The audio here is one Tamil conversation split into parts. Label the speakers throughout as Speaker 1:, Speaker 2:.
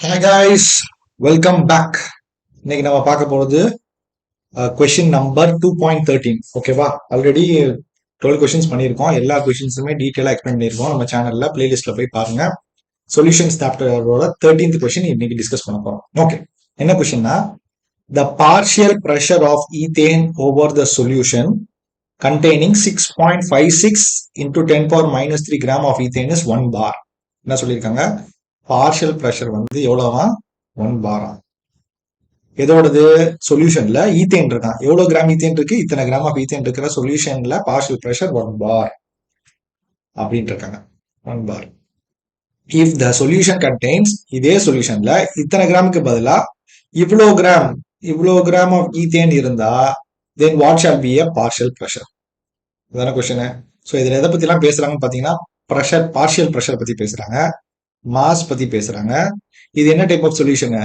Speaker 1: Hi guys, welcome back. இன்னைக்கு நம்ம பார்க்க போறது கொஸ்டின் நம்பர் 2.13. ஓகேவா? ஆல்ரெடி 12 கொஸ்டின்ஸ் பண்ணியிருக்கோம். எல்லா கொஸ்டின்ஸுமே டீட்டெயிலாக எக்ஸ்பிளைன் பண்ணியிருக்கோம் நம்ம சேனல்ல பிளேலிஸ்ட்ல போய் பாருங்க. சொல்யூஷன்ஸ் சாப்டரோட 13th கொஸ்டின் இன்னைக்கு டிஸ்கஸ் பண்ண போறோம். ஓகே, என்ன கொஸ்டின்னா, the partial pressure of ethane over the solution containing 6.56 into 10 power minus 3 gram of ethane is 1 bar. என்ன சொல்லியிருக்காங்க? பார்ஷியல் ப்ரெஷர் வந்து எவ்வளவா? 1 பாரா. எதோடது? சொல்யூஷன்ல ஈத்தேன் இருக்கான். எவ்வளவு கிராம் ஈத்தேன் இருக்கு? இத்தனை கிராம் ஆஃப் ஈத்தேன் இருக்கிற சொல்யூஷன்ல பார்ஷியல் ப்ரெஷர் 1 பார் அப்படின்ட்டு இருக்காங்க. 1 பார். இஃப் த சொல்யூஷன் கண்டெய்ன்ஸ், இதே சொல்யூஷன்ல இத்தனை கிராமுக்கு பதிலா இவ்வளவு கிராம் ஆஃப் ஈத்தேன் இருந்தா then what shall be a partial pressure? இதான கொஸ்டின். ஸோ இதுல எதை பத்தி எல்லாம் பேசுறாங்கன்னு பாத்தீங்கன்னா, ப்ரெஷர், பார்ஷியல் ப்ரெஷர் பத்தி பேசுறாங்க, மாஸ் பத்தி பேசுறாங்க. இது என்ன டைப் ஆஃப் சொல்யூஷனு?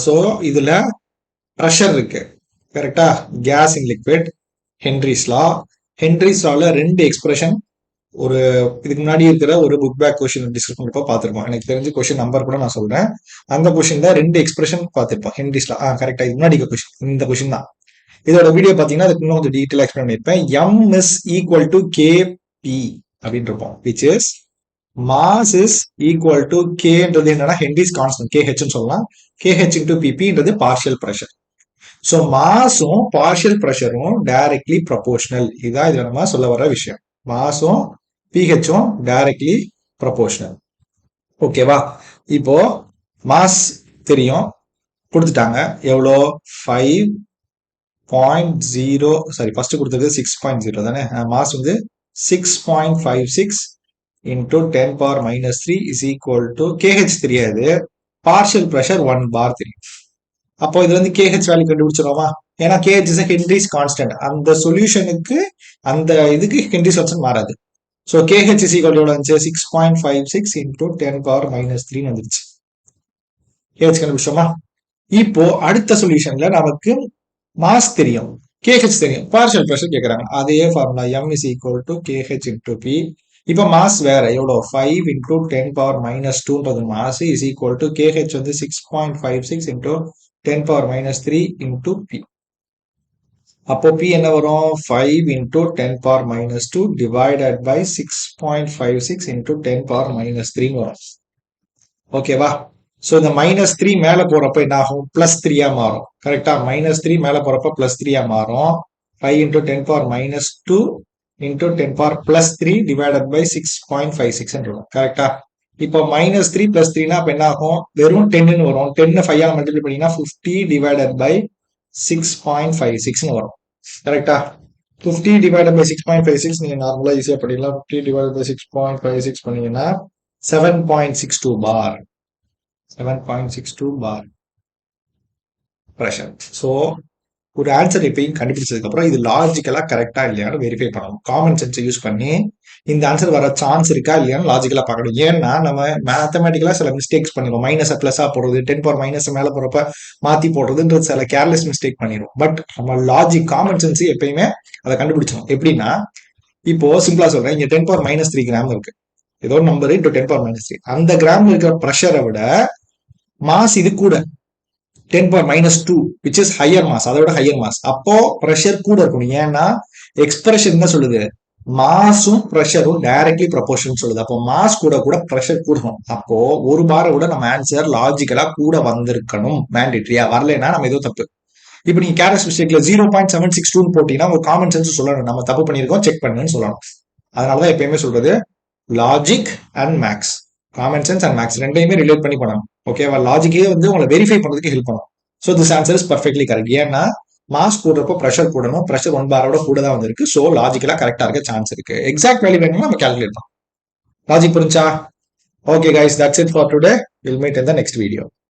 Speaker 1: ஸோ இதுல ப்ரெஷர் இருக்கு, கரெக்டா? Gas in liquid, Henry's law. Henry's லால ரெண்டு எக்ஸ்பிரஷன் ஒரு இதுக்கு முன்னாடி இருக்கிற ஒரு புக் பேக் கொஸ்டின் டிஸ்கஸ் பண்ணப்போ பார்த்திருப்போம். எனக்கு தெரிஞ்சு கொஸ்டின் நம்பர் கூட நான் சொல்றேன். அந்த கொஸ்டின்ல ரெண்டு எக்ஸ்பிரஷன் பார்த்திருப்போம் ஹென்ரிஸ் லா. கரெக்டா, இது முன்னாடி கொஸ்டின், இந்த கொஸ்டின் தான். இதோட வீடியோ பாத்தீங்கன்னா அதுக்கு இன்னும் கொஞ்சம் டீட்டெயில் எக்ஸ்பிளைன் பண்ணிருப்பேன். M is equal to KP அப்படின்னு இருப்போம், which is mass is equal to கேன்றது என்னன்னா ஹென்ரிஸ் கான்ஸ்டன்ட், கேஹெச்னு சொல்லலாம். கேஹெச் இன்டு பிபின்றது பார்ஷியல் ப்ரெஷர். ஸோ மாஸும் பார்ஷியல் ப்ரெஷரும் டைரக்ட்லி ப்ரொபோர்ஷனல். இதான் இதுல நம்ம சொல்ல வர விஷயம். மாஸும் பிஹெச்சும் டைரக்ட்லி ப்ரொபோர்ஷனல். ஓகேவா? இப்போ மாஸ் தெரியும், கொடுத்துட்டாங்க. எவ்வளோ? 5.0, சாரி ஃபர்ஸ்ட் கொடுத்தது 6.0 தானே. மாஸ் வந்து 6.56 into 10 power minus 3 is equal to KH தெரியாது, பார்ஷியல் ப்ரெஷர் 1 பார் தெரியும். அப்போ இதுல இருந்து KH வேல்யூ கண்டுபிடிச்சிருவோமா? ஏன்னா KH இஸ் ஹென்ரிஸ் கான்ஸ்டன்ட். அந்த சொல்யூஷனுக்கு அந்த இதுக்கு ஹென்ரிஸ் கான்ஸ்டன்ட் மாறாது. ஸோ KH இஸ் ஈக்குவல் எவ்வளவு வந்துச்சு? 6.56 into 10 power minus 3 வந்துருச்சு. KH கண்டுபிடிச்சோமா? இப்போ அடுத்த சொல்யூஷன்ல நமக்கு மாஸ் தெரியும், KH தெரியும், பார்ஷியல் ப்ரெஷர் கேட்கறாங்க. அதே formula M is equal to KH into P. இப்போ மாஸ் வேற எவ்வளோ? 5 into 10 power minus 2ன்றது mass is equal to KH வந்து 6.56 into 10 power minus 3 into P. அப்போ P என்ன வரும்? 5 into 10 power minus 2 divided by 6.56 into 10 power minus 3 வரும். ஓகேவா? ஸோ இந்த மைனஸ் 3 மேல போறப்ப என்ன ஆகும்? பிளஸ் 3 மாறும். கரெக்டா? மைனஸ் 3 மேல போறப்ப பிளஸ் 3 மாறும். 5 into 10 power minus 2 into 10 power plus 3 divided by 6.56 இருக்கும். கரெக்டா? இப்போ மைனஸ் 3 பிளஸ் 3னா அப்ப என்ன ஆகும்? வெறும் 10 வரும். 10 5 மல்டிப்ளை பண்ணீங்கன்னா 50 divided by 6.56 வரும். கரெக்டா? 50 divided by 6.56 நீங்க நார்மலா ஈஸியா பண்ணிடலாம். 50 divided by 6.56 பண்ணீங்கன்னா 7.62 பார். 7.62 பார் ப்ரெஷர். ஸோ ஒரு ஆன்சர் எப்பயும் கண்டுபிடிச்சதுக்கு அப்புறம் இது லாஜிக்கலா கரெக்டா இல்லையான்னு வெரிஃபை பண்ணணும். காமன் சென்ஸை யூஸ் பண்ணி இந்த ஆன்சர் வர சான்ஸ் இருக்கா இல்லையான்னு லாஜிக்கலா பார்க்கணும். ஏன்னா நம்ம மேத்தமெட்டிக்கலா சில மிஸ்டேக்ஸ் பண்ணிடுவோம். மைனஸ் பிளஸா போடுறது, 10 பவர் மைனஸ் மேல போறப்ப மாத்தி போடுறதுன்றது சில கேர்லெஸ் மிஸ்டேக் பண்ணிடும். பட் நம்ம லாஜிக், காமன் சென்ஸ் எப்பயுமே அதை கண்டுபிடிச்சோம். எப்படின்னா, இப்போ சிம்பிளா சொல்றேன், இங்க 10 பவர் minus 3 கிராம் இருக்கு, ஏதோ நம்பர் into 10 பவர் minus 3. அந்த கிராம் இருக்கிற ப்ரெஷரை விட மாஸ் இது கூட 10 power minus 2 which is higher mass, அதோட ஹையர் மாஸ். அப்போ ப்ரெஷர் கூட இருக்கணும். ஏன்னா எக்ஸ்பிரஷன் என்ன சொல்லுது? மாஸும் ப்ரெஷரும் டைரக்ட்லி ப்ரொபோர்ஷன் சொல்லுது. அப்போ மாஸ் கூட கூட ப்ரெஷர் கூடணும். அப்போ ஒரு பாரை விட நம்ம ஆன்சர் லாஜிக்கலா கூட வந்திருக்கணும். மேண்டேட்ரியா வரலைன்னா நம்ம ஏதோ தப்பு. இப்போ நீங்க கேர்லெஸ் மிஸ்டேக்ல 0.762 போட்டீங்கன்னா ஒரு காமன் சென்ஸ் சொல்லணும், நம்ம தப்பு பண்ணிருக்கோம், செக் பண்ணுன்னு சொல்லணும். அதனாலதான் எப்பயுமே சொல்றது logic and maths, common sense and maths ரெண்டையுமே ரிலேட் பண்ணி பண்ணணும். ஓகேவா? லாஜிக்கே வந்து உங்களை வெரிஃபை பண்றதுக்கு ஹெல்ப் பண்ணும். So this answer is perfectly correct. ஏன்னா மாஸ் கூடுறப்போ ப்ரெஷர் கூடணும், ப்ரெஷர் 1 பாரோட கூட தான் வந்திருக்கு. ஸோ லாஜிக்கலா கரெக்டா இருக்க சான்ஸ் இருக்கு. எக்ஸாக்ட் வேல்யூ வேணும்னா நம்ம கால்குலேட் பண்ணலாம். லாஜிக் புரிஞ்சா? Okay guys, that's it for today. Will meet in the next video.